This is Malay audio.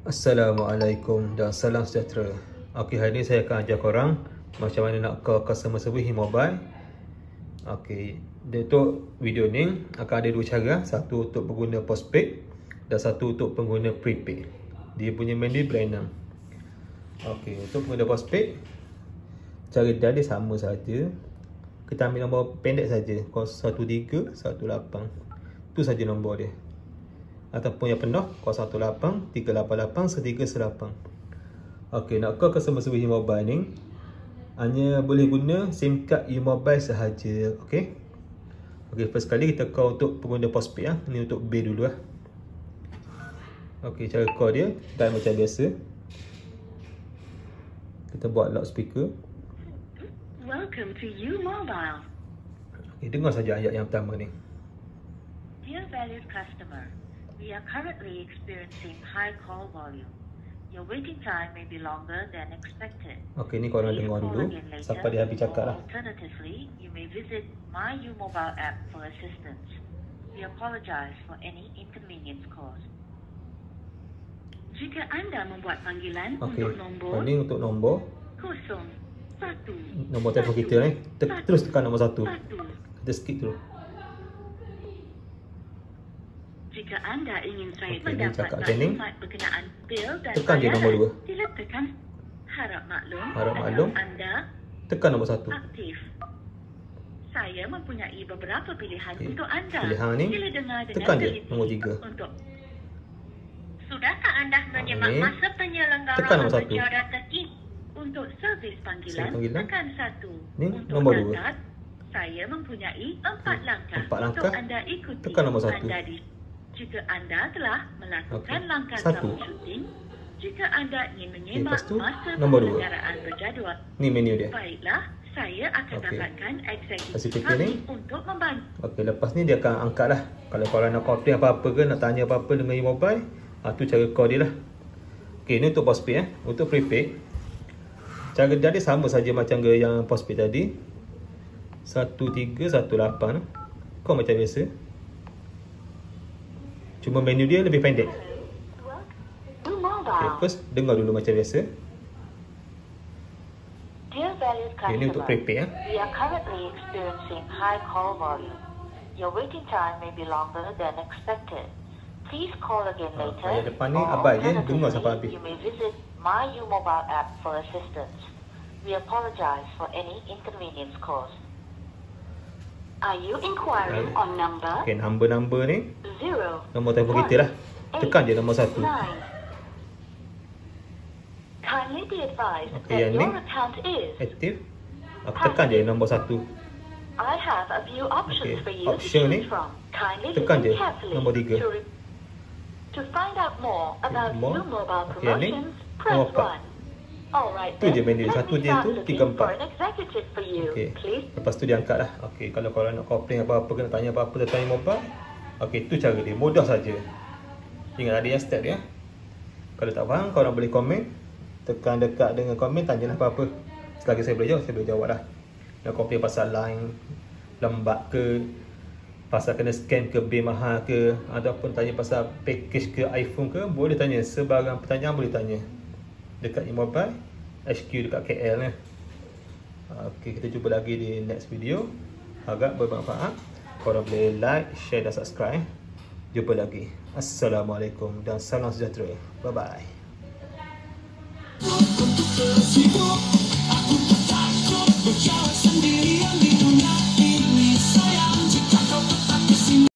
Assalamualaikum dan salam sejahtera. Okey, hari ni saya akan ajar korang macam mana nak call customer service mobile. Okey, untuk video ni akan ada dua cara. Satu untuk pengguna postpaid dan satu untuk pengguna prepaid. Dia punya menu berlainan. Okey, untuk pengguna postpaid, cara dia sama saja. Kita ambil nombor pendek saja, 01318. Itu saja nombor dia. Ataupun yang penuh 018 388 1318. Okey, nak call customer service mobile ni hanya boleh guna SIM card U-Mobile sahaja. Okey. Okey, first kali kita call untuk pengguna postpaid ya. Ini untuk B dulu lah. Okey, cara call dia dan macam biasa. Kita buat loudspeaker. Welcome to U-Mobile. Okey, dengar saja ayat yang pertama ni. Dear valued customer, we are currently experiencing high call volume. Your waiting time may be longer than expected. Okey, ni korang dengar dulu sampai dia habis cakap lah. Alternatively, you may visit My U-Mobile app for assistance. We apologize for any inconvenience caused. Jika anda membuat panggilan untuk nombor ni untuk nombor 01 nombor telefon kita ni, terus tekan nombor 1. Kita skip dulu. Jika anda ingin saya mendapat maklumat berkenaan bil dan tekan je nombor 2. sila tekan harap maklum anda tekan nombor 1. aktif. Saya mempunyai beberapa pilihan untuk anda. Pilihan ni Sila dengar dengan tekan je teliti nombor 3. untuk sudahkah anda menyemak masa penyelenggaraan tekan nombor 1. penjawatan ini untuk servis panggilan, tekan 1. Ni untuk nombor 2. Saya mempunyai 4 langkah, 4 langkah untuk anda ikuti. tekan nombor 1. Jika anda telah melakukan langkah 1. troubleshooting, jika anda ingin menyemak masa nombor 2. penyelenggaraan berjadual, ni menu dia. Baiklah, saya akan dapatkan eksekutif ni untuk membantu. Okey, lepas ni dia akan angkat lah. Kalau korang nak komplain apa-apa ke, nak tanya apa-apa dengan U-Mobile, tu cara call dia lah. Okey, ni untuk postpaid Untuk prepaid, cara dia sama saja macam yang postpaid tadi. 1318 call macam biasa. Cuma menu dia lebih pendek. Okay, first dengar dulu macam biasa. Dear valued customer, ini untuk prepaid we are currently experiencing high call volume. Your waiting time may be longer than expected. Please call again later. Yang depan ni abai je, dengar sampai habis. You may visit My U-Mobile app for assistance. We apologize for any inconvenience caused. Are you inquiring on number? Okay, number ni 0 nombor telefon kita lah. Tekan je nombor 1. Kindly be advised okay, that yang your ni account is aktif. Aku tekan je nombor 1. I have a few options for you option to ni choose from. Kindly tekan je listen carefully nombor 3. To find out more about U-Mobile promotions, press nombor 4. 1. Alright, tu je menu. Satu je tu 3 4. Okey. Lepas tu dia angkat lah. Okey, kalau korang nak komplain apa-apa ke, nak tanya apa-apa tentang mobile, okey, tu cara dia. Mudah saja. Ingat ada yang step dia. Kalau tak faham, korang boleh komen. Tekan dekat dengan komen, tanyalah apa-apa. Selagi saya boleh jawab lah. Nak komplain pasal line lambat ke, pasal kena scam ke, bil mahal ke, ataupun tanya pasal package ke iPhone ke, boleh tanya. Sebarang pertanyaan boleh tanya dekat U-Mobile HQ dekat KL ni. Okey, kita jumpa lagi di next video. Harap bermanfaat. Korang boleh like, share dan subscribe. Jumpa lagi. Assalamualaikum dan salam sejahtera. Bye bye.